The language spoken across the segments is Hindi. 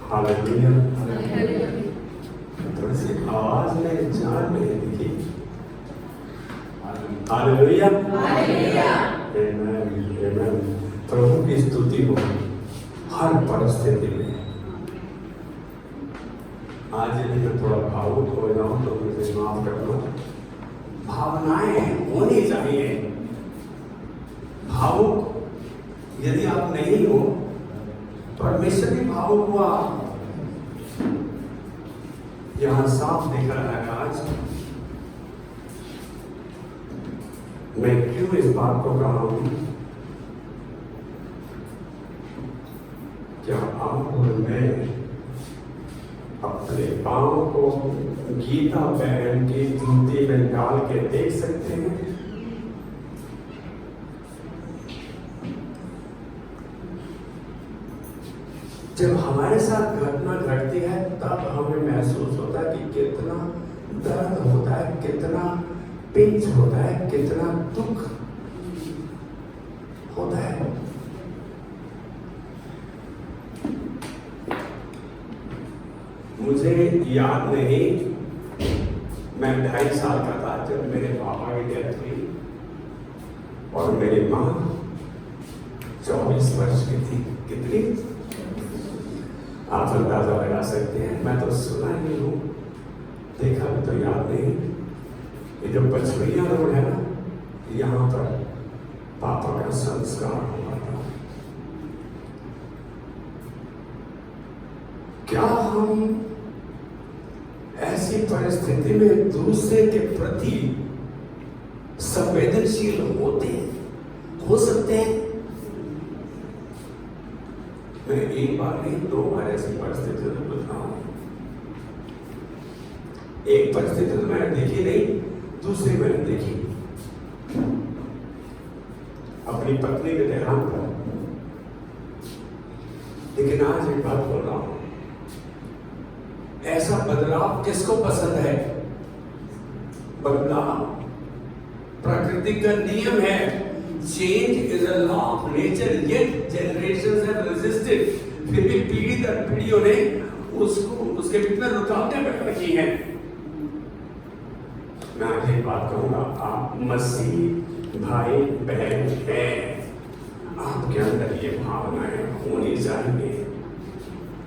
हालेलुया। थोड़ी सी आवाज में जान नहीं दिखी। हालेलुया। आमीन। प्रभु की स्तुति हो हर परिस्थिति में। आज यदि मैं थोड़ा भावुक हो जाऊं तो मुझे माफ कर दो। भावनाएं होनी चाहिए। भावुक यदि आप नहीं हो, परमेश्वर भी भावुक हुआ। यहां साफ दिख रहा है। आज मैं क्यों इस बात को कहा हूं? क्या आप और मैं अपने पांव को गीता बहन की जूती में डाल के देख सकते हैं? जब हमारे साथ घटना घटती है तब हमें महसूस होता है कि कितना दर्द होता है, कितना पिंच होता है, कितना दुख होता है। मुझे याद नहीं, मैं 2.5 साल का था जब मेरे पापा की डेथ हुई और मेरी माँ 24 वर्ष की थी। कितनी? आप अंदाजा लगा सकते हैं। मैं तो सुना ही हूँ, देखा भी तो याद नहीं। ये जो पचवैया रोड है ना, यहाँ पर पापा का संस्कार हुआ था। क्या हम ऐसी परिस्थिति में दूसरे के प्रति संवेदनशील हो सकते हैं? मैं एक बार नहीं 2 बार ऐसी परिस्थिति में गुजरा हूं। एक परिस्थिति तो मैंने देखी नहीं, दूसरी मैंने देखी अपनी पत्नी के देहांत पर। लेकिन आज एक बात बोल रहा हूं, ऐसा बदलाव किसको पसंद है? बदलाव प्रकृति का नियम है। Change is a law of nature, yet generations have resisted. फिर भी पीढ़ी दर पीढ़ियों ने उसके भीतर रुकावटें पैदा रखी हैं। मैं आज एक बात कहूंगा, आप मसीह भाई बहन हैं, आपके अंदर ये भावनाएं होनी चाहिए।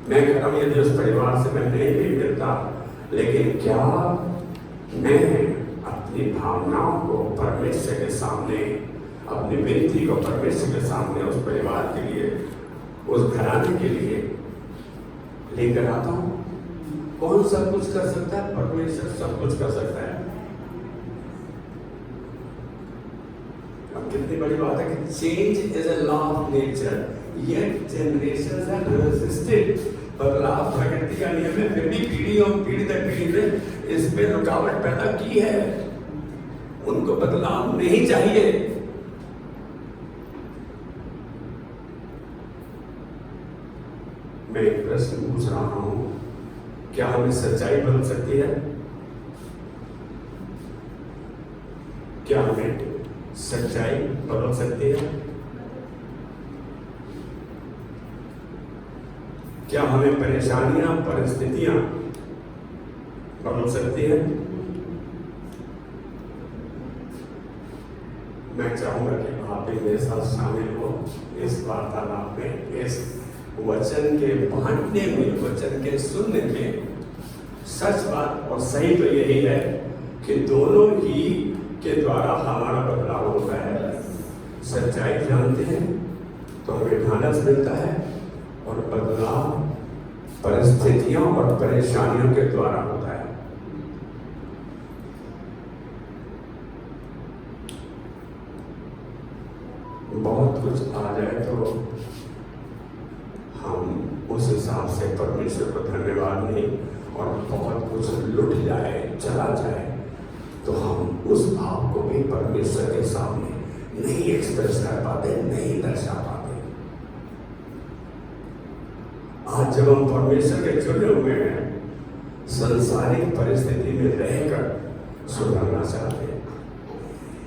मैं कह रहा हूं यदि उस परिवार से मैं नहीं भी मिलता, लेकिन क्या मैं अपनी भावनाओं को परमेश्वर के सामने, अपनी विनती को परमेश्वर के सामने उस परिवार के लिए, उस घराने के लिए लेकर आता हूं? कौन सब कुछ कर सकता है? परमेश्वर सब कुछ कर सकता है। अब कितनी बड़ी बात है कि change is a law of nature, yet generations have resisted. बदलाव प्रकृति का नियम है, फिर भी पीढ़ी दर पीढ़ी ने इस पे रुकावट पैदा की है। उनको बदलाव नहीं चाहिए। मैं एक प्रश्न पूछ रहा हूं, क्या हमें सच्चाई बदल सकती है? क्या हमें सच्चाई बदल सकती है? क्या हमें परेशानियां, परिस्थितियां बदल सकती है? मैं चाहूंगा कि आप भी मेरे साथ शामिल हो इस वार्तालाप में, इस वचन के बांटने में, वचन के सुनने में। सच बात और सही तो यही है कि दोनों ही के द्वारा हमारा बदलाव होता है। सच्चाई जानते हैं तो हमें ढांढस मिलता है, और बदलाव परिस्थितियों और परेशानियों के द्वारा होता है। बहुत कुछ आ जाए तो हम उस हिसाब से परमेश्वर को धन्यवाद नहीं, और बहुत कुछ लुट जाए, चला जाए, तो हम उस भाव को भी परमेश्वर के सामने नहीं एक्सप्रेस कर पाते, नहीं दर्शा पाते। आज जब हम परमेश्वर के चुने हुए हैं, संसारिक परिस्थिति में रहकर सुधरना चाहते हैं।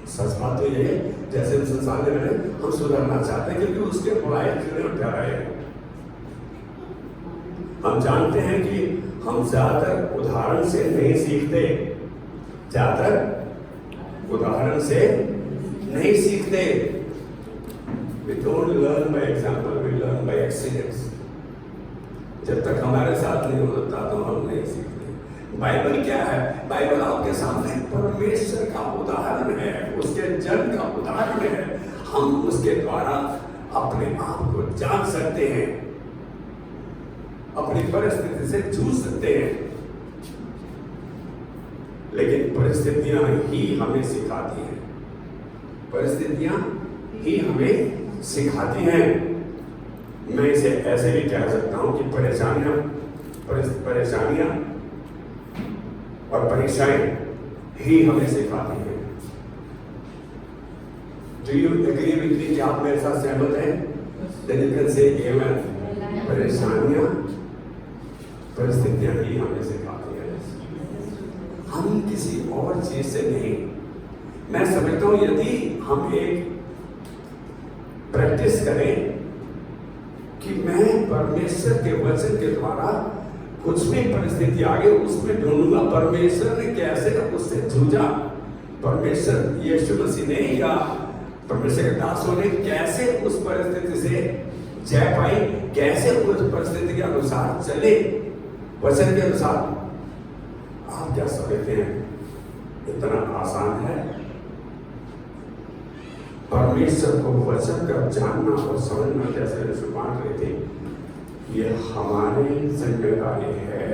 सच बात तो ये है, जैसे हम संसार में रहे, हम सुधरना चाहते हैं, क्योंकि उसके बुराई चुने उठा रहे हैं। हम जानते हैं कि हम ज्यादातर उदाहरण से नहीं सीखते, ज्यादातर उदाहरण से नहीं सीखते। We don't learn by example, we learn by accidents. जब तक हमारे साथ नहीं होता तो हम नहीं सीखते। बाइबल क्या है? बाइबल आपके सामने परमेश्वर का उदाहरण है, उसके जन्म का उदाहरण है। हम उसके द्वारा अपने आप को जान सकते हैं, अपनी परिस्थिति से जूझ सकते हैं। लेकिन परिस्थितियां ही हमें सिखाती हैं, परिस्थितियां ही हमें सिखाती हैं। मैं इसे ऐसे भी कह सकता हूं कि परेशानियां और परीक्षाएं ही हमें सिखाती हैं। Do you agree with me कि आप मेरे साथ सहमत हैं? Then you can say amen. परिस्थितियां ही हमें सिखाती हैं, हम किसी और चीज से नहीं। मैं समझता हूं यदि हम एक प्रैक्टिस करें कि मैं परमेश्वर के वचन के द्वारा कुछ भी परिस्थिति आगे उसमें ढूंढूंगा परमेश्वर ने कैसे उससे जूझा, परमेश्वर यीशु मसीह ने या परमेश्वर के दासों ने कैसे उस परिस्थिति से जय पाई, कैसे उस परिस्थिति के अनुसार चले, वचन के अनुसार। आप क्या समझते हैं इतना आसान है? परमेश्वर को वचन का जानना और समझना, जैसे शुरुआत रहे थे, ये हमारी जिम्मेदारी है,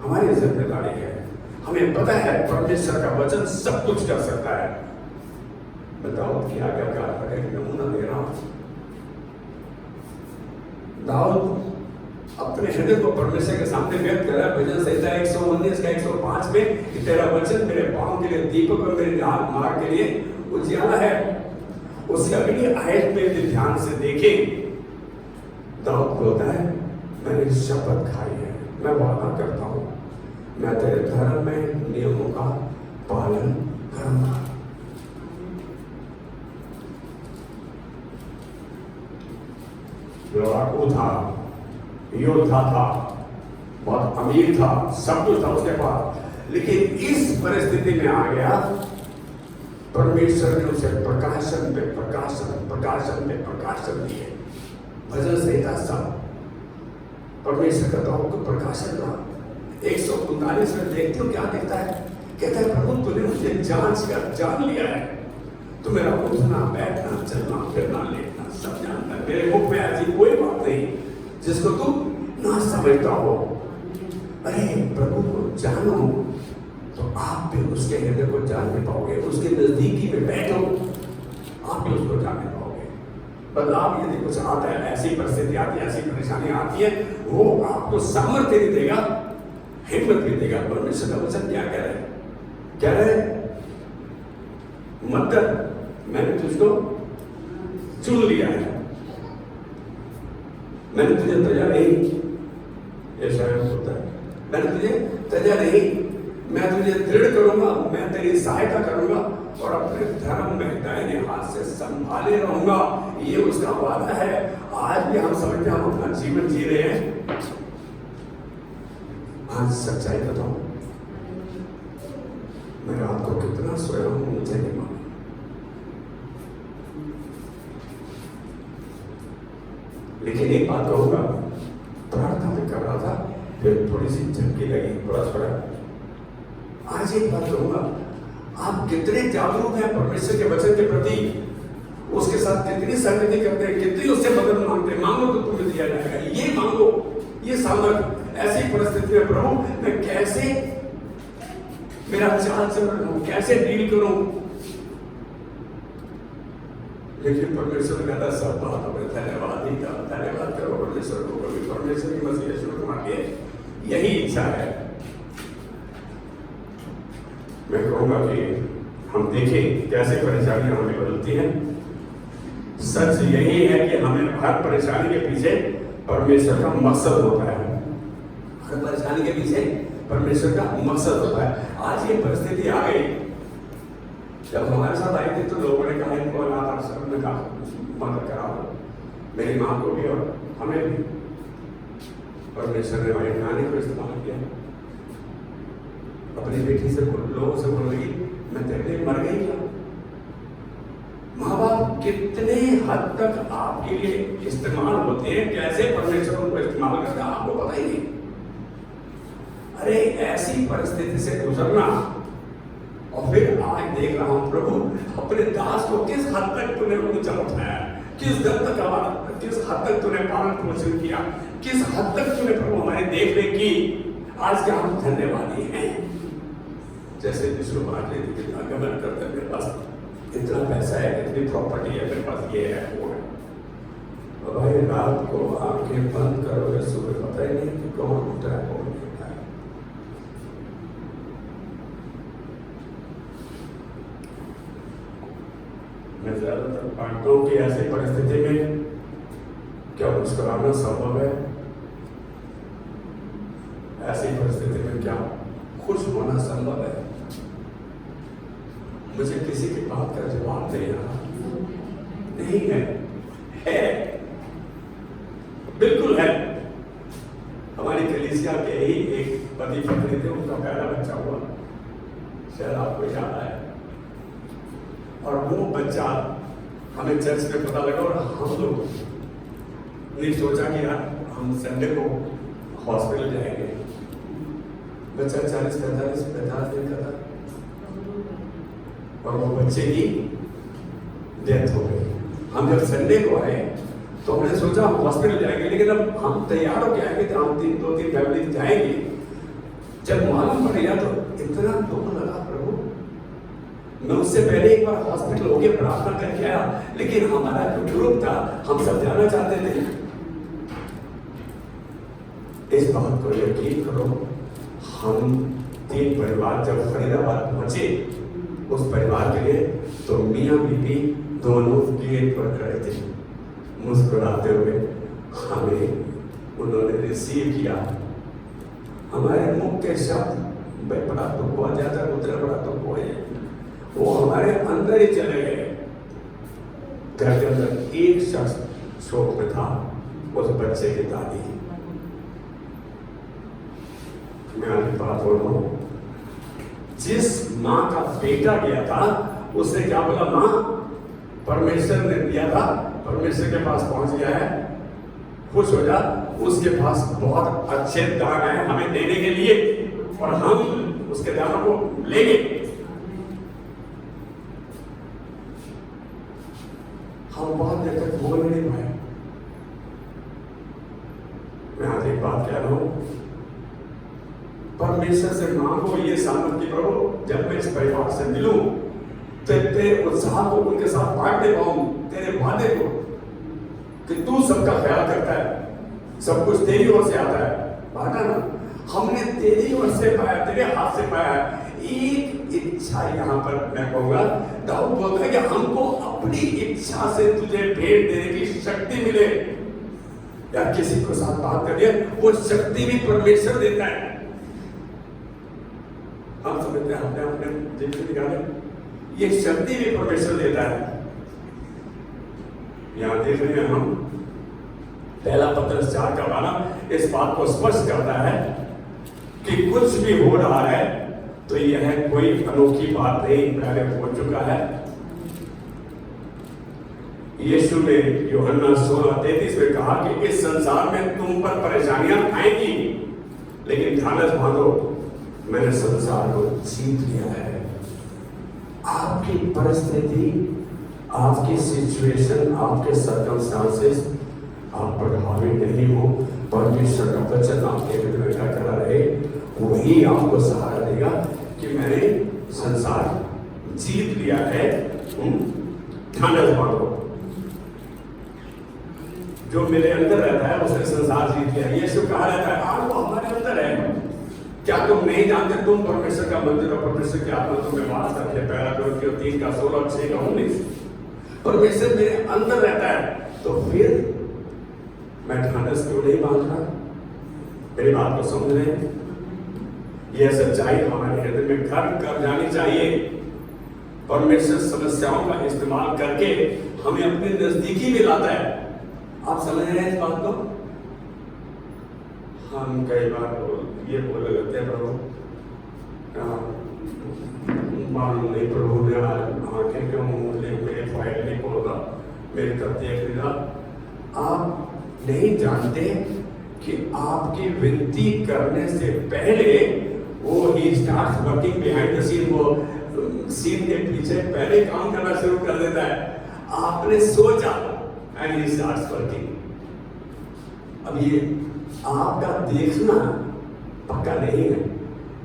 हमारी जिम्मेदारी है। हमें पता है परमेश्वर का वचन सब कुछ कर सकता है। दाऊद की आज्ञाकार का एक नमूना दे रहा हूं। दाऊद अपने हृदय को परमेश्वर के सामने व्यक्त कर रहा है। भजन संहिता 119 का 105 में कि तेरा वचन मेरे पांव के लिए दीपक और मेरे मार्ग के लिए उजियाला है। उसकी अगली आयत में यदि ध्यान से देखें, दाऊद बोलता है मैंने शपथ खाई है, मैं वादा करता हूं मैं तेरे धर्म में नियमों का पालन करूंगा। लड़ाकू था, योद्धा था, बहुत अमीर था, सब कुछ था उसके पास, लेकिन इस परिस्थिति में आ गया। परमेश्वर ने उसे प्रकाशन पे प्रकाशन दिए। भजन संहिता सब परमेश्वर का दाऊद को प्रकाशन रहा। 139 में देखते हो क्या कहता है? कहता है प्रभु तूने मुझे जान लिया है, तू मेरा उठना बैठना चलना फिरना लेटना सब जानता है। मेरे मुख में ऐसी कोई बात नहीं जिसको तू ना समझता हो। अरे प्रभु को जानो तो आप भी उसके हृदय को जानने पाओगे, उसके नजदीकी में बैठो आप भी उसको जानने पाओगे। बदलाव यदि कुछ आता है, ऐसी परिस्थिति आती है, ऐसी परेशानी आती है, वो आपको सामर्थ्य भी देगा, हिम्मत भी देगा। परमेश्वर का वचन क्या कह रहे हैं? कह रहे मत मैंने तुझको चुन लिया है, मैंने तुझे तजा नहीं। ये शायद होता है, मैंने तुझे तजा नहीं, मैं तुझे दृढ़ करूंगा, मैं तेरी सहायता करूंगा और अपने धर्म में दाहिने हाथ से संभाले रहूंगा। ये उसका वादा है। आज भी हम समझते हैं हम अपना जीवन जी रहे हैं। आज सच्चाई बताऊं, मैं रात को कितना सोया हूं मुझे नहीं मालूम, लेकिन एक बात कहूंगा, प्रार्थना में कर रहा था, फिर थोड़ी सी झपकी लगी, थोड़ा। आज एक बात कहूंगा, आप कितने जागरूक हैं परमेश्वर के वचन के प्रति, उसके साथ कितनी संगति करते हैं, कितनी उससे मदद मांगते हैं। मांगो तो तुम्हें दिया जाएगा, ये मांगो, ये सामर्थ। ऐसी परिस्थिति में प्रभु मैं कैसे मेरा चाल चलन कैसे डील करूं। लेकिन परमेश्वर कहता सब बात हमें धन्यवाद ही का, धन्यवाद करो परमेश्वर को। परमेश्वर की मसीह यीशु कुमार की यही इच्छा है। मैं कहूंगा कि हम देखें कैसे परेशानियां हमें बदलती हैं। सच यही है कि हमें हर परेशानी के पीछे परमेश्वर का मकसद होता है। हर परेशानी के पीछे परमेश्वर का मकसद होता है। आज ये परिस्थिति आ गई, जब हमारे साथ आई थी तो लोगों ने कहा इनको अनाथ आश्रम में मदद कराओ, मेरी माँ को भी और हमें भी। परमेश्वर ने भाई खाने को इस्तेमाल किया। अपनी बेटी से लोगों से बोल रही मैं तेरे लिए मर गई क्या? माँ बाप कितने हद तक आपके लिए इस्तेमाल होते हैं, कैसे परमेश्वर उनको इस्तेमाल करता है आपको पता ही नहीं। अरे ऐसी परिस्थिति से गुजरना और फिर आज देख रहा हूं प्रभु अपने दास को किस हद तक तूने ऊंचा उठाया, किस हद तक तूने पालन पोषण किया, किस हद तक तूने प्रभु हमारी देख रेख की। आज के हम धन्यवादी हैं। जैसे विष्णु महाराज जी कितना गमन करते हैं, मेरे पास इतना पैसा है, इतनी प्रॉपर्टी है, मेरे पास ये है वो है। और भाई रात को आंखें बंद करोगे सुबह पता ही नहीं कि कौन उठा है कौन नहीं उठा है। मैं ज्यादातर पाता हूं कि ऐसी परिस्थिति में क्या मुस्कुराना संभव है? ऐसी परिस्थिति में क्या खुश होना संभव है? मुझे किसी की बात का जवाब नहीं है। है, बिल्कुल है। हमारी कलीसिया के ही एक पति पत्नी थे, उनका पहला बच्चा हुआ, शायद आपको याद है। और वो बच्चा हमें चर्च में पता लगा और हम लोग ने सोचा कि यार हम संडे को हॉस्पिटल जाएंगे। बच्चा 40-45 दिन का था और वो बच्चे की डेथ हो गई। हम जब संडे को आए तो हमने सोचा हम हॉस्पिटल जाएंगे, लेकिन अब हम तैयार हो के आएंगे तो हम 2-3 फैमिली जाएंगे। जब मालूम पड़ गया तो इतना दुख लगा प्रभु। मैं उससे पहले एक बार हॉस्पिटल होके प्रार्थना करके आया, लेकिन हमारा जो ग्रुप था हम सब जाना चाहते थे। इस बात को यकीन करो, हम 3 परिवार जब फरीदाबाद पहुंचे उस परिवार के लिए, तो मियां बीबी दोनों गेट पर खड़े थे, मुस्कुराते हुए हमें उन्होंने रिसीव किया। हमारे मुख के शब्द बड़ा दुख हुआ, ज्यादा उतना बड़ा दुख हुआ, वो हमारे अंदर ही चले गए। घर के अंदर एक शख्स शोक में था, उस बच्चे की दादी। मैं आपकी बात बोल रहा हूं, जिस माँ का बेटा गया था उसने क्या बोला, माँ परमेश्वर ने दिया था, परमेश्वर के पास पहुंच गया है, खुश हो जा, उसके पास बहुत अच्छे दान है हमें देने के लिए और हम उसके दानों को लेंगे। हम बहुत देर तक बोल नहीं पाए। मैं आज एक बात कह रहा हूं, परमेश्वर से मांगो ये सामर्थ्य प्रभु, जब मैं इस परिवार से मिलूं तो तेरे उत्साह को उनके साथ बांटने पाऊं, तेरे वादे को कि तू सबका ख्याल करता है, सब कुछ तेरी ओर से आता है, बांटा ना। हमने तेरी ओर से पाया, तेरे हाथ से पाया। एक इच्छा यहाँ पर मैं कहूंगा, दाऊद बोलता है कि हमको अपनी इच्छा से तुझे भेंट देने की शक्ति मिले। या किसी को साथ बात करिए, वो शक्ति भी परमेश्वर देता है। हम समझते हैं हमने अपने जेब से निकाले, ये शक्ति भी परमेश्वर देता है। यहां देख रहे हैं हम, पहला पत्रस 4 का वाला इस बात को स्पष्ट करता है कि कुछ भी हो रहा है तो यह कोई अनोखी बात नहीं, पहले हो चुका है। यीशु ने यूहन्ना 16:33 में कहा कि इस संसार में तुम पर परेशानियां आएंगी, लेकिन ढालस बांधो, मैंने संसार को जीत लिया है। आपकी परिस्थिति, आपकी सिचुएशन, आपके सर्कमस्टांसेस आप पर हावी नहीं हो। परमेश्वर का वचन आपके हृदय में खड़ा रहे, वही आपको सहारा देगा कि मैंने संसार जीत लिया है। ढालस बांधो, जो मेरे अंदर रहता है उसने संसार जीत लिया। यीशु कहा रहता है आज वो हमारे अंदर है। क्या तुम नहीं जानते तुम परमेश्वर का मंदिर और परमेश्वर की आत्मा तुम्हें वास करके, पहला कोरिन्थियों 3:16-6 परमेश्वर मेरे अंदर रहता है, तो फिर मैं ढांढस क्यों नहीं बांध रहा? मेरी बात को समझ रहे हैं? यह सच्चाई हमारे हृदय में घर कर जानी चाहिए। परमेश्वर समस्याओं का इस्तेमाल करके हमें अपने नजदीकी में लाता है। आप समझ रहे हैं इस बात को? हम कई बार ये बोलने लगते हैं प्रभु मालूम नहीं प्रभु ने आंखें क्यों मूंद ली, मेरे फाइल नहीं खोला, मेरी तरफ देख लिया। आप नहीं जानते कि आपकी विनती करने से पहले वो ही start working behind the scene, वो सीन के पीछे पहले काम करना शुरू कर देता है। आपने सोचा एंड ही स्टार्ट्स वर्किंग। अब ये आपका देखना पक्का नहीं है,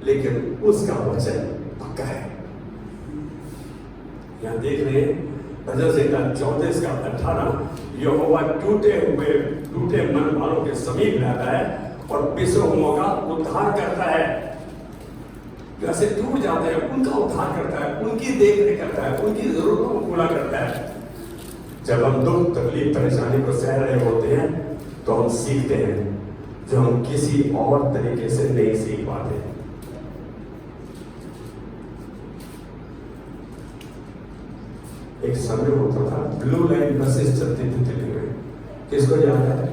लेकिन उसका वचन पक्का है। यहां देख रहे हैं भजन संहिता 34 का 18, यहोवा टूटे मन वालों के समीप रहता है और बिसरे हुओं का उद्धार करता है। जैसे टूट जाते हैं उनका उद्धार करता है, उनकी देखरेख करता है, उनकी जरूरतों को पूरा करता है। जब हम दुख तकलीफ परेशानी को सह रहे होते हैं तो हम सीखते हैं जो हम किसी और तरीके से नहीं सीख पाते। एक समय होता था ब्लू लाइन बसेस चलती थी दिल्ली में, किसको याद है?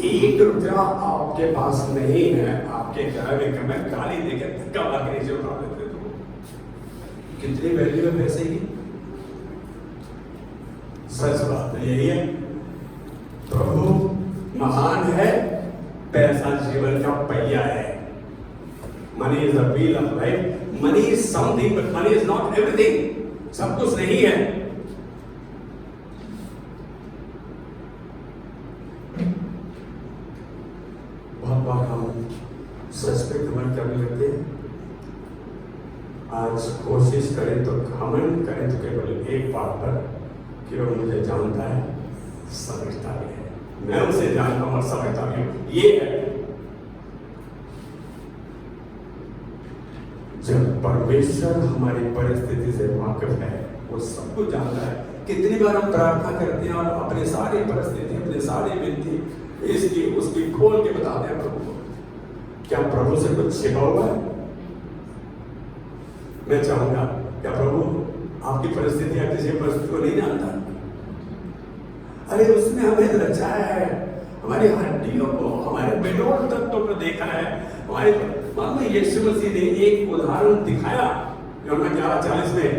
1 रुपया आपके पास नहीं है, आपके घर में गाली देकर धक्का मार के नीचे उतार देते थे। कितनी वैल्यू है पैसे की? सच बात यही है, प्रभु महान है, पैसा जीवन का पहिया है। Money is the wheel of life, money is something but money is not everything. सब कुछ नहीं है। बहुत बार हम सच पे घमंड करने लगते हैं। आज कोशिश करें तो घमंड करें तो केवल एक बात पर कि वो मुझे जानता है, समझता भी है, मैं उसे जानता हूं और समझता भी हूं। ये है जब परमेश्वर हमारी परिस्थिति से वाकिफ है, वो सब कुछ जानता है। कितनी बार हम प्रार्थना करते हैं और अपनी सारी परिस्थिति, अपनी सारी विनती, इसकी उसकी खोल के बताते हैं प्रभु को। क्या प्रभु से कुछ छिपा हुआ है? मैं चाहूंगा क्या प्रभु आपकी परिस्थिति या किसी परिस्थिति को नहीं जानता? अरे उसने हमें रचाया है, हमारी हड्डियों को, हमारे बेलोर तत्वों को देखा है। हमारे मानो यीशु मसीह ने एक उदाहरण दिखाया यूहन्ना 11:40 में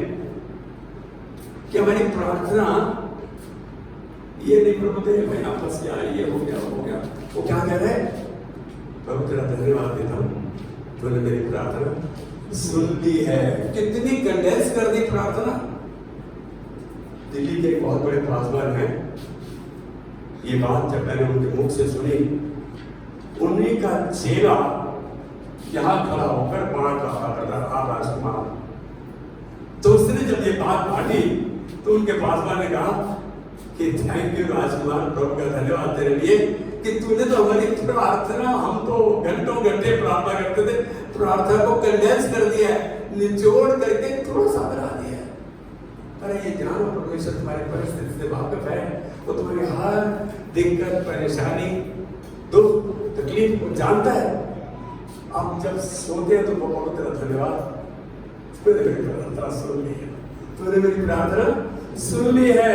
कि हमारी प्रार्थना ये नहीं प्रभु दे मैं आपस किया, ये हो गया। वो क्या कह रहे हैं? प्रभु तेरा धन्यवाद देता हूं, तूने मेरी प्रार्थना सुन ली है। कितनी कंडेंस कर दी प्रार्थना। दिल्ली के एक बहुत बड़े पासवान हैं, ये बात जब मैंने उनके मुख से सुनी, उन्हीं का चेहरा यहां खड़ा होकर बाण रहा करता आप राजकुमार। तो उसने जब ये बात बांटी तो उनके पासवान ने कहा कि थैंक यू राजकुमार, प्रभु का धन्यवाद तेरे लिए कि तूने तो हमारी प्रार्थना, हम तो घंटों घंटे प्रार्थना करते थे, प्रार्थना को कंडेंस कर दिया है, निचोड़ करके थोड़ा सा बना दिया है। अरे ये जानो परमेश्वर तुम्हारी परिस्थिति से वाकिफ है, वो तुम्हारी हर दिक्कत, परेशानी, दुख, तकलीफ को जानता है। आप जब सोते हैं तो वो तेरा धन्यवाद, तूने मेरी प्रार्थना सुन ली है, तूने मेरी प्रार्थना सुन ली है।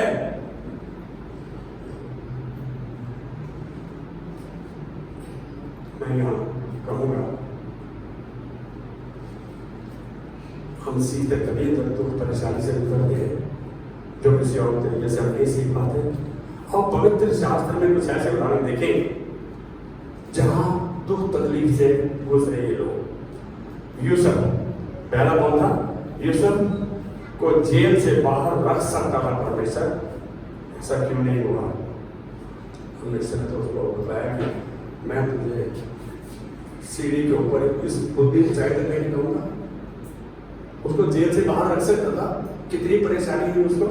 मैं यहाँ कहूँगा हम सीधे कभी दुख परेशानी से गुजरते हैं जो किसी और तरीके से हम नहीं सीख पाते। और पवित्र शास्त्र में कुछ ऐसे उदाहरण देखें जहां दुख तकलीफ से गुजरे ये लोग। यूसुफ पहला कौन था? यूसुफ को जेल से बाहर रख सकता था परमेश्वर, ऐसा क्यों नहीं हुआ? परमेश्वर ने तो उसको बताया कि मैं तुझे सीढ़ी के ऊपर इस बुद्धि ऊंचाई तक नहीं कहूंगा। उसको जेल से बाहर रख सकता था। कितनी परेशानी हुई उसको,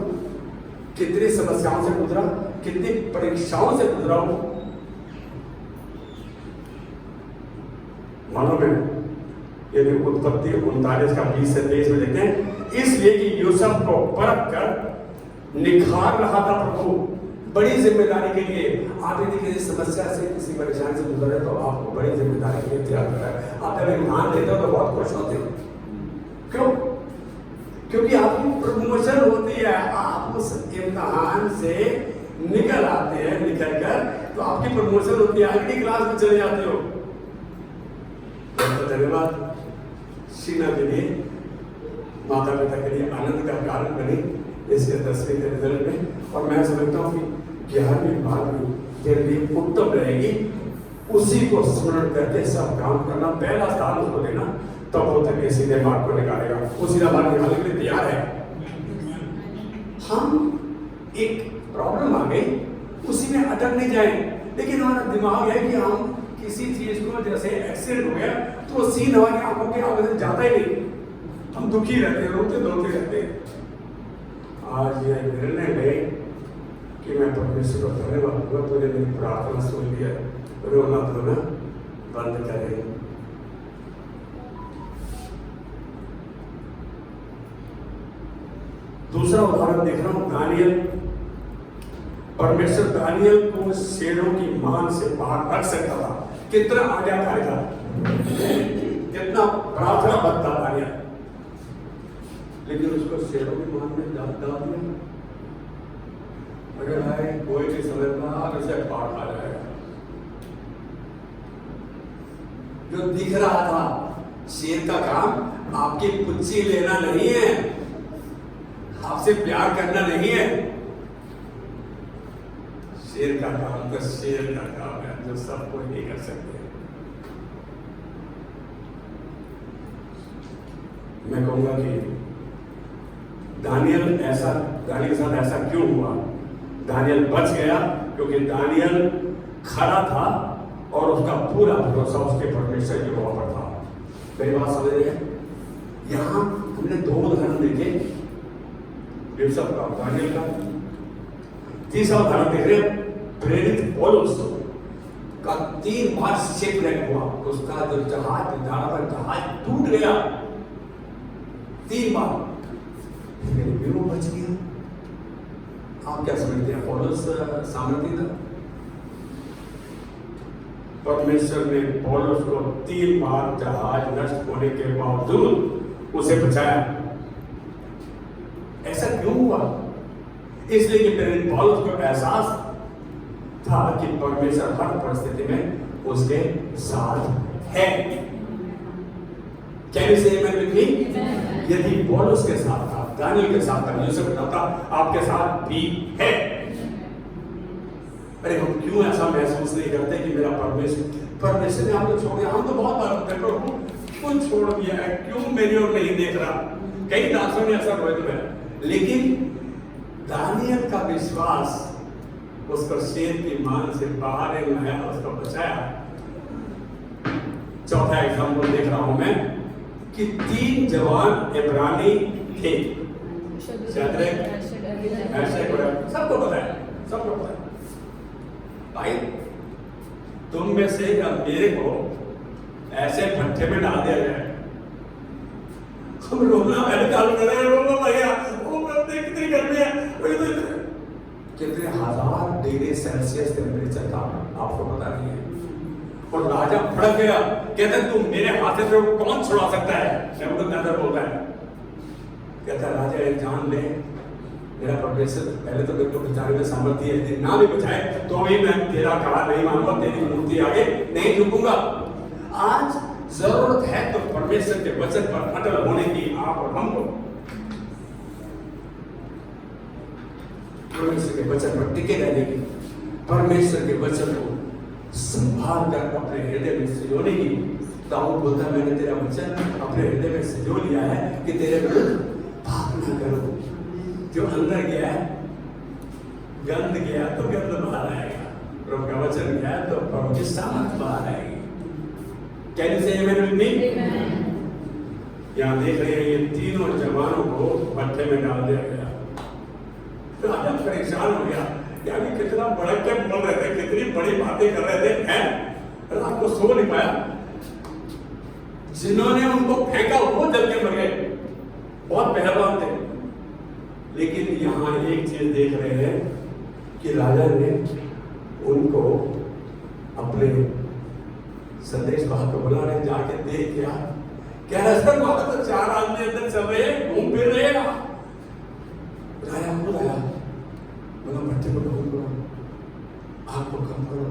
कितनी समस्याओं से गुजरा, कितनी परीक्षाओं से गुजरा वो। मालूम है यदि उत्पत्ति 39 का 20 से 23 में देखते हैं, इसलिए कि यूसुफ को परख कर निखार रहा था प्रभु बड़ी जिम्मेदारी के लिए। आप यदि किसी समस्या से, किसी परेशानी से गुजर रहे तो आपको बड़ी जिम्मेदारी के लिए तैयार कर रहा है। आप जब इम्तिहान देते हो तो बहुत खुश होते हो। क्यों? क्योंकि आपकी प्रमोशन होती है। आप उस इम्तिहान से निकल आते हैं, निकल कर तो आपकी प्रमोशन होती है, अगली क्लास में चले जाते हो। बहुत धन्यवाद शीना के लिए, माता पिता के लिए आनंद का कारण बनी इसके 10वीं के रिजल्ट में। और मैं समझता हूँ कि 11वीं 12वीं तेरे लिए उत्तम रहेगी। उसी को स्मरण करके सब काम करना, पहला स्थान उसको देना, तब वो तक सीधे मार्ग को निकालेगा। वो सीधा मार्ग निकालने के लिए तैयार है। हम एक प्रॉब्लम आ गई, उसी में अटक नहीं जाए, लेकिन हमारा दिमाग है कि हम किसी चीज को, जैसे एक्सीडेंट हो गया तो वो सीन हमारी आंखों के आगे से जाता ही नहीं, हम दुखी रहते हैं, रोते धोते रहते हैं। आज यह निर्णय ले कि मैं परमेश्वर को धन्यवाद दूंगा, तूने मेरी प्रार्थना सुन लिया, रोना धोना बंद करें। दूसरा उदाहरण देख रहा हूं, दानियल। परमेश्वर दानियल को शेरों की मान से बाहर रख सकता था। कितना आज्ञाकारी था, कितना प्रार्थना बद्ध था दानियल, लेकिन उसको शेरों की मान में डाल दिया। अगर भाई कोई भी समझना उसे पाठ आ जाएगा। जो दिख रहा था, शेर का काम आपकी पुच्ची लेना नहीं है, आपसे प्यार करना नहीं है। शेर का काम तो शेर का काम है, जो सब कोई नहीं कर सकते। मैं कहूंगा कि दानियल के साथ ऐसा क्यों हुआ? दानियल बच गया क्योंकि दानियल खड़ा था और उसका पूरा भरोसा उसके परमेश्वर की वहां पर था। मेरी बात समझ रहे हैं? यहां हमने 2 उदाहरण देखे, यूसुफ का, दानियल का। तीसरा उदाहरण देख रहे हैं, प्रेरित पौलुस का 3 बार शिपरेक हुआ। उसका जो जहाज टूट गया 3 बार, लेकिन वो बच गया। आप क्या समझते हैं, पौलुस सामर्थ्य था? परमेश्वर ने पौलुस को 3 बार जहाज नष्ट होने के बावजूद उसे बचाया। ऐसा क्यों हुआ? इसलिए कि प्रेरित पौलुस को एहसास था कि परमेश्वर हर परिस्थिति में उसके साथ है। क्या इसे मैंने लिखी? यदि पौलुस के साथ था, दानियल के साथ था, यूसुफ के साथ था, आपके साथ भी है। अरे हम क्यों ऐसा महसूस नहीं करते कि मेरा परमेश्वर ने आपको छोड़ दिया? हम तो बहुत बार कहते हैं क्यों छोड़ दिया है, क्यों मेरी ओर नहीं देख रहा? कई दासों ने ऐसा बोला है, लेकिन दानियल का विश्वास उसको शेर की मान से बाहर लाया, उसको बचाया। चौथा एग्जाम्पल देख रहा हूं मैं कि 3 जवान इब्रानी थे, सबको पता है, सबको पता है। भाई तुम में से या मेरे को ऐसे भट्टे में डाल दिया जाए, हम रोना पहले चालू कर रहे हैं, रोना भैया वो कितनी गर्मी है, कितने 1000 डिग्री सेल्सियस टेम्परेचर था, आपको पता नहीं है। और राजा भड़क गया, कहता तुम मेरे हाथ से कौन छुड़ा सकता है? नेबूकदनेस्सर बोलता है, कहता राजा ये जान ले, मेरा परमेश्वर पहले तो मेरे को बचाने में सामर्थ्य है, यदि ना भी बचाए तो भी मैं तेरा कहा नहीं मानूंगा, तेरी मूर्ति आगे नहीं झुकूंगा। आज जरूरत है तो परमेश्वर के वचन पर अटल होने की, आप और हमको परमेश्वर के वचन पर टिके रहने की, परमेश्वर के वचन को संभाल कर अपने हृदय में संजोने की। दाऊद बोलता है मैंने तेरा वचन अपने हृदय में संजो लिया है कि तेरे विरुद्ध पाप न करो। जो अंदर गया है, गंद गया तो गंद बाहर आएगा, प्रभु का वचन गया तो प्रभु की सामर्थ बाहर आएगी। कैन से यहाँ देख रहे हैं ये तीनों जवानों को भट्टे में डाल दिया गया। राजा परेशान हो गया, यानी कितना बड़ा क्या बोल रहे थे, कितनी बड़ी बातें कर रहे थे, हैं रात को सो नहीं पाया। जिन्होंने उनको फेंका वो जल के मर गए, बहुत पहलवान थे। लेकिन यहाँ एक चीज देख रहे हैं कि राजा ने उनको अपने संदेश वाहक को बुला रहे, जाके देख क्या कह रहे, वहां तो 4 आदमी अंदर चल रहे, घूम फिर रहे। राजा खुद आया, बोला बच्चे को ढूंढ लो, आग को कम करो,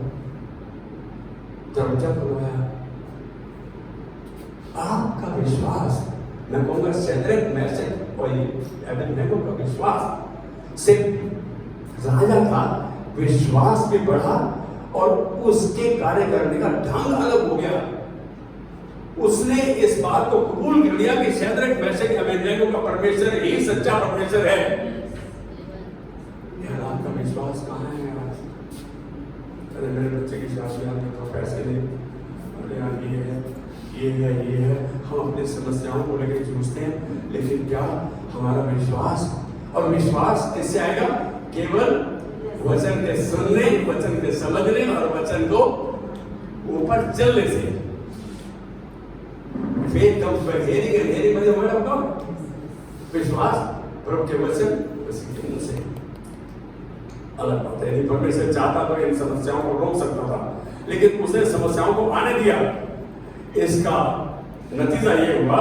दरवाजा खुलवाया। आपका विश्वास, मैं कहूँगा शद्रक, मेशक और अबेदनगो का विश्वास सिर्फ राजा का विश्वास भी बढ़ा और उसके कार्य करने का ढंग अलग हो गया। उसने इस बात को कबूल कर लिया कि शद्रक, मेशक, अबेदनगो का परमेश्वर ही सच्चा परमेश्वर है। यार आपका विश्वास कहाँ है यार? अरे मेरे बच्चे की शादी में तो पैसे नहीं, अरे यार ये है। हम अपनी समस्याओं को लेकर जूझते हैं, लेकिन क्या हमारा विश्वास, और विश्वास किससे आएगा? केवल वचन के सुनने, वचन के समझने और वचन को ऊपर चलने से। Faith comes by hearing and hearing by the word of God. विश्वास प्रभु के वचन, उसी के मुंह से। अलग बात है, यदि परमेश्वर चाहता तो इन समस्याओं को रोक सकता था, लेकिन उसने समस्याओं को आने दिया। इसका नतीजा ये हुआ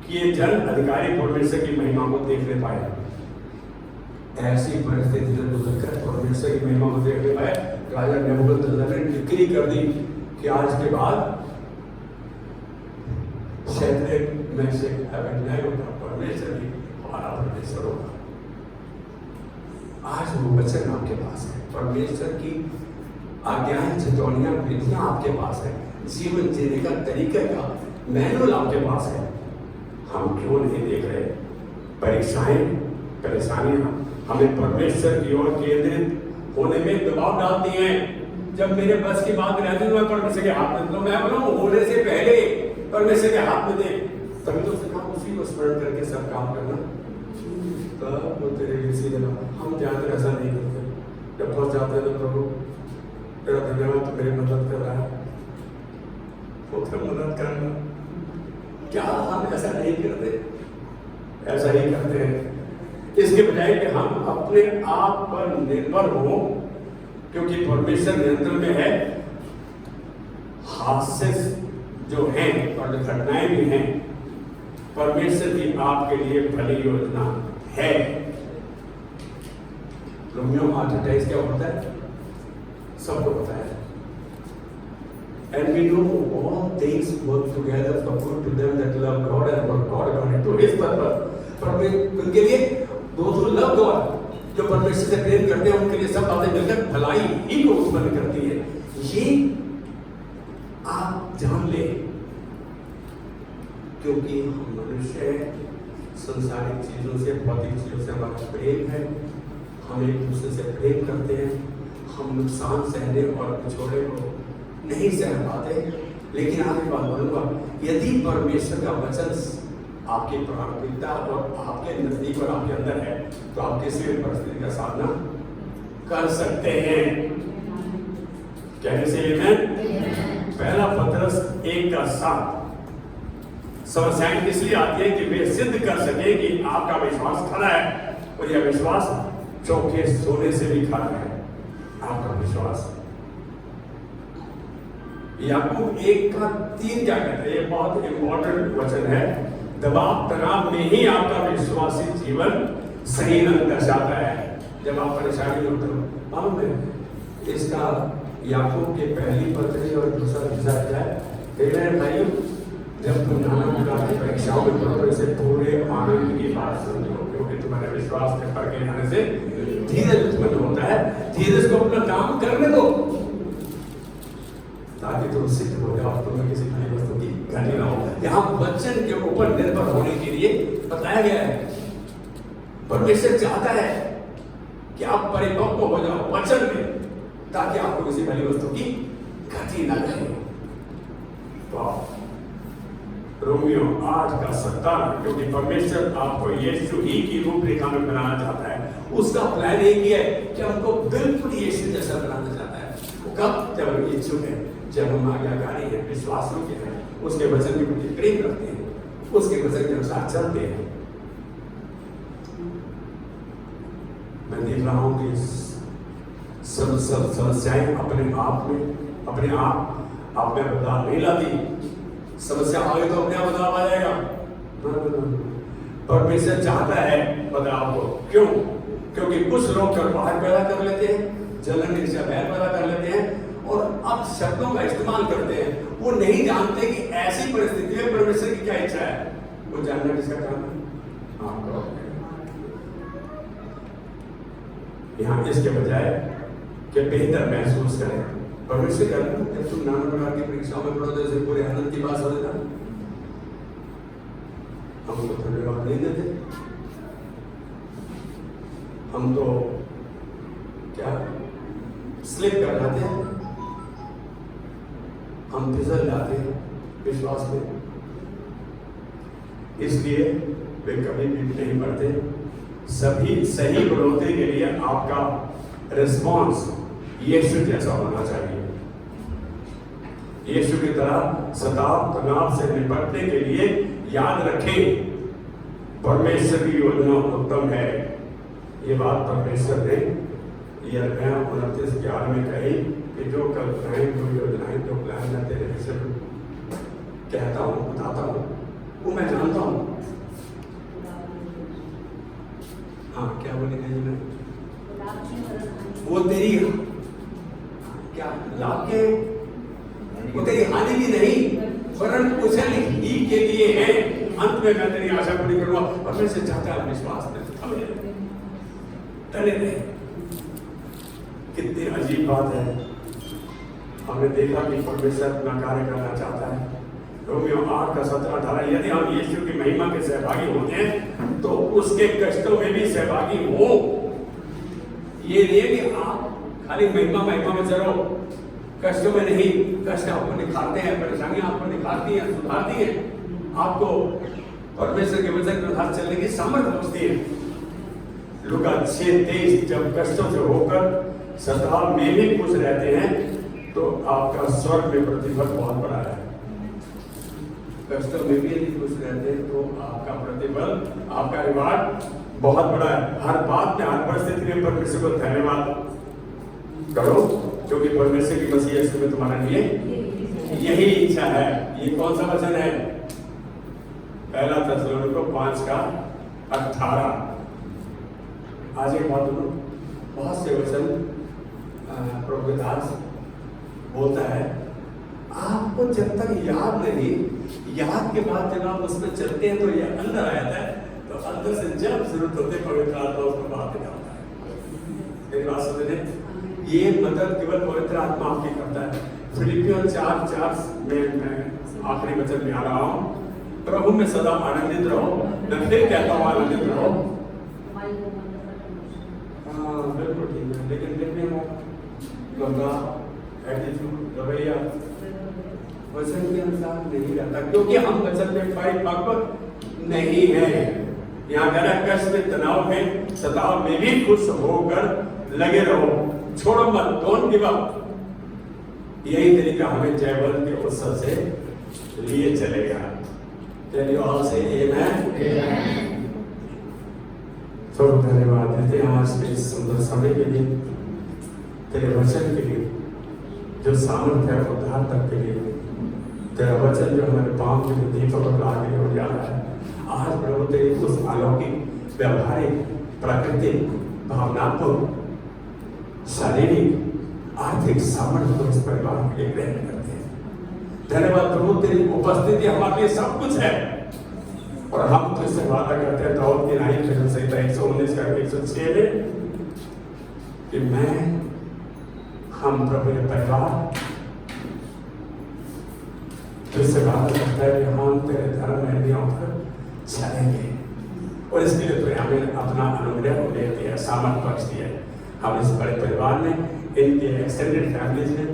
कि ये जन अधिकारी परमेश्वर की महिमा को देख नहीं पाए। ऐसी परिस्थिति में गुजरकर परमेश्वर की महिमा को देख नहीं पाए। राजा नेबूकदनेस्सर ने डिक्री कर दी कि आज के बाद शद्रक, मेशक, अबेदनगो का परमेश्वर ही हमारा परमेश्वर होगा। आज वो वचन आपके पास है, परमेश्वर की आज्ञाएं, चेतावनियां, विधियां आपके पास है, जीवन जीने का तरीका का मैनुअल आपके पास है। हम क्यों नहीं देख रहे? परीक्षाएं, परेशानियां हमें परमेश्वर की ओर केंद्रित होने में दबाव डालती हैं। जब मेरे बस की बात रहती है, मैं परमेश्वर के हाथ में, तो मैं बोलूं होने से पहले परमेश्वर के हाथ में दे, तभी तो उसने कहा उसी को स्मरण करके सब काम करना, तब वो तेरे लिए सीधे ना। हम जानते ऐसा नहीं करते। जब फंस जाते हैं तो प्रभु तेरा धन्यवाद, तो मेरी मदद कर रहा है, वो फिर मदद करना। क्या हम ऐसा नहीं करते? ऐसा ही करते हैं। इसके बजाय कि हम अपने आप पर निर्भर हो, क्योंकि परमेश्वर नियंत्रण में है। हादसे जो हैं और जो घटनाएं भी हैं, परमेश्वर की आपके लिए भली योजना है। रोमियो 8:28 क्या होता है? सबको पता है। And we know all things work together for good to them that love God and work God according to His purpose. पर उनके लिए those who love God, जो परमेश्वर से प्रेम करते हैं, उनके लिए सब बातें मिलकर भलाई ही को उत्पन्न करती है। ये आप जान ले, क्योंकि हम मनुष्य संसारिक चीजों से, भौतिक चीजों से हमारा प्रेम है। हम एक दूसरे से प्रेम करते हैं। हम नुकसान सहने और पिछोड़े को नहीं सह पाते। लेकिन आप एक बात बोलूंगा, यदि परमेश्वर का वचन आपकी प्राथमिकता और आपके नजदीक और आपके अंदर है, तो आप किसी भी परिस्थिति का सामना कर सकते हैं। कहने से पहला पत्रस 1:7 समस्याएं इसलिए आती है कि वे सिद्ध कर सके कि आपका विश्वास खरा है, और यह विश्वास चौके सोने से भी खरा है। आपका विश्वास। याकूब 1:3 क्या कहते हैं? ये बहुत इंपॉर्टेंट वचन है। दबाव तनाव में ही आपका विश्वासी जीवन सही रंग दर्शाता है। जब आप परेशानी में होते हो, मालूम है इसका याकूब के पहली पत्री और दूसरा अध्याय भाई, जब तुम नाना प्रकार की परीक्षाओं में पढ़ो, इसे पूरे आनंद की बात समझो, क्योंकि तुम्हारे विश्वास के फर्क आने से धीरज उत्पन्न होता है। धीरज को अपना काम करने दो, ताकि तुम सिद्ध हो जाओ, तुम्हें किसी भी वस्तु की घटी ना हो। यहाँ वचन के ऊपर निर्भर होने के लिए बताया गया है। परमेश्वर चाहता है कि आप परिपक्व हो जाओ वचन में, ताकि आपको किसी भली वस्तु की घटी ना लगे। रोमियो 8:17, क्योंकि परमेश्वर आपको यीशु ही की रूपरेखा में बनाना चाहता है। उसका प्लान एक ही है कि हमको बिल्कुल यीशु जैसा बनाना चाहता है। वो कब? जब हम इच्छुक हैं, जब हम आज्ञाकारी हैं, विश्वासों के हैं, उसके वचन के प्रति प्रेम करते हैं, उसके वचन के अनुसार चलते हैं। मैं देख रहा हूं कि सब समस्याएं अपने आप में बदलाव नहीं लाती। समस्या आगे तो अपने आप बदलाव आ जाएगा। परमेश्वर चाहता है बदलाव को। क्यों? क्योंकि कुछ लोग कड़वाहट पैदा कर लेते हैं, जलन ईर्ष्या बैर पैदा कर लेते हैं और अब शब्दों का इस्तेमाल करते हैं। वो नहीं जानते कि ऐसी परिस्थिति में परमेश्वर की क्या इच्छा है। वो जानना किसका काम है? आपका। यहाँ इसके बजाय कि बेहतर महसूस करें, परमेश्वर करना जब तुम नाना प्रकार की परीक्षाओं में पढ़ो तो पूरे आनंद की बात हो जाता, हम तो धन्यवाद नहीं देते। हम तो क्या स्लिप कर जाते हैं, हम फिसल जाते हैं विश्वास में, इसलिए वे कभी भी नहीं बढ़ते। सभी सही बढ़ोतरी के लिए आपका रिस्पॉन्स यीशु जैसा होना चाहिए। यीशु की तरह सताव तनाव से निपटने के लिए याद रखें, परमेश्वर की योजना उत्तम है। ये बात परमेश्वर ने यिर्मयाह 29:11 में कही कि जो कल्पनाएं, जो योजनाएं, जो प्लान मैं तेरे विषय में कहता हूँ, बताता हूँ, वो मैं जानता हूँ। हाँ, क्या बोलेंगे जी? मैं वो तेरी क्या लाभ के, वो तेरी हानि की नहीं वरन कुशल ही के लिए है। अंत में मैं तेरी आशा पूरी करूंगा। और मैं से चाहता है विश्वास में टले रहे। कितनी अजीब बात है। हमने देखा कि परमेश्वर अपना कार्य करना चाहता है। रोमियो 8:17-18 यदि हम यीशु की महिमा के सहभागी होते हैं तो उसके कष्टों में भी सहभागी हो। ये नहीं है कि आप खाली महिमा में चलो, कष्टों में नहीं। कष्ट आपको निखारते हैं, परेशानियां आपको निखारती हैं, सुधारती हैं, आपको परमेश्वर के वचन के साथ चलने की सामर्थ्य बचती है। लूका 6:23 जब कष्टों से होकर सताव में भी खुश रहते हैं तो आपका स्वर्ग में प्रतिफल बहुत बड़ा है। कष्टों में भी यदि खुश रहते हैं तो आपका प्रतिफल, आपका रिवार्ड बहुत बड़ा है। हर बात में, हर परिस्थिति में परमेश्वर को धन्यवाद करो, क्योंकि परमेश्वर की मसीह यीशु में तुम्हारे लिए यही इच्छा है। ये कौन सा वचन है? पहला थिस्सलुनीकियों 5:18। आज एक बात बोलो, बहुत से वचन प्रभु दास बोलता है, आपको जब तक याद नहीं, याद के बाद जब आप उसमें चलते हैं तो ये अंदर आ जाता है। तो अंदर से जब जरूरत होती है पवित्र आत्मा उसको बाहर निकालता है। मेरी बात समझे? ये मदद केवल पवित्र आत्मा आपकी करता है। फिलिपियों 4:4 में मैं आखिरी वचन में आ रहा हूँ, प्रभु में सदा आनंदित रहो। मैं फिर कहता हूँ आनंदित रहो। हाँ बिल्कुल ठीक है, लेकिन देखने में गंगा एटीट्यूड, रवैया वचन के अनुसार नहीं रहता, क्योंकि हम वचन में पक्व नहीं है। यहाँ कह रहा है कष्ट में, तनाव में, सताव में भी खुश होकर लगे रहो, छोड़ो मत, डोंट गिव अप। यही तरीका हमें जयवल के उत्सव से लिए चलेगा। चलिए ऑल से आमेन। तो धन्यवाद देते हैं आज के इस सुंदर समय के लिए, तेरे वचन के लिए जो सामर्थ्य है उद्धार तक के लिए, तेरा वचन जो हमारे पांव के लिए दीपक और राह के लिए उजाला है। आज प्रभु तेरी उस अलौकिक, व्यवहारिक, प्राकृतिक, भावनात्मक, शारीरिक, आर्थिक सामर्थ्य को इस परिवार के लिए ग्रहण करते हैं। धन्यवाद प्रभु, तेरी उपस्थिति हमारे लिए सब कुछ है। और हम तो इससे वादा करते हैं दाऊद की राही भजन संहिता 119:106 में कि हम प्रभु के परिवार जिससे वादा करता है कि हम तेरे धर्म में नहीं होकर चलेंगे। और इसके लिए तो हमें अपना अनुग्रह देती है, सामर्थ्य बख्शती है। हम इस बड़े परिवार में, इनके एक्सटेंडेड फैमिलीज में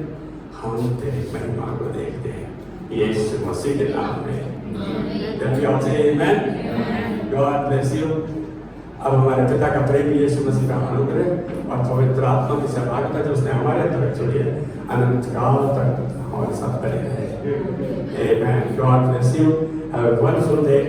हम तेरी महिमा को देखते हैं, यीशु मसीह के नाम में। God bless you. अब हमारे पिता का प्रेम, यीशु मसीह का अनुग्रह और पवित्र आत्मा की सहभागिता जो उसने हमारे तरफ छोड़ी है, अनंत काल तक हमारे साथ बने रहे। Amen. God bless you. Have a wonderful day.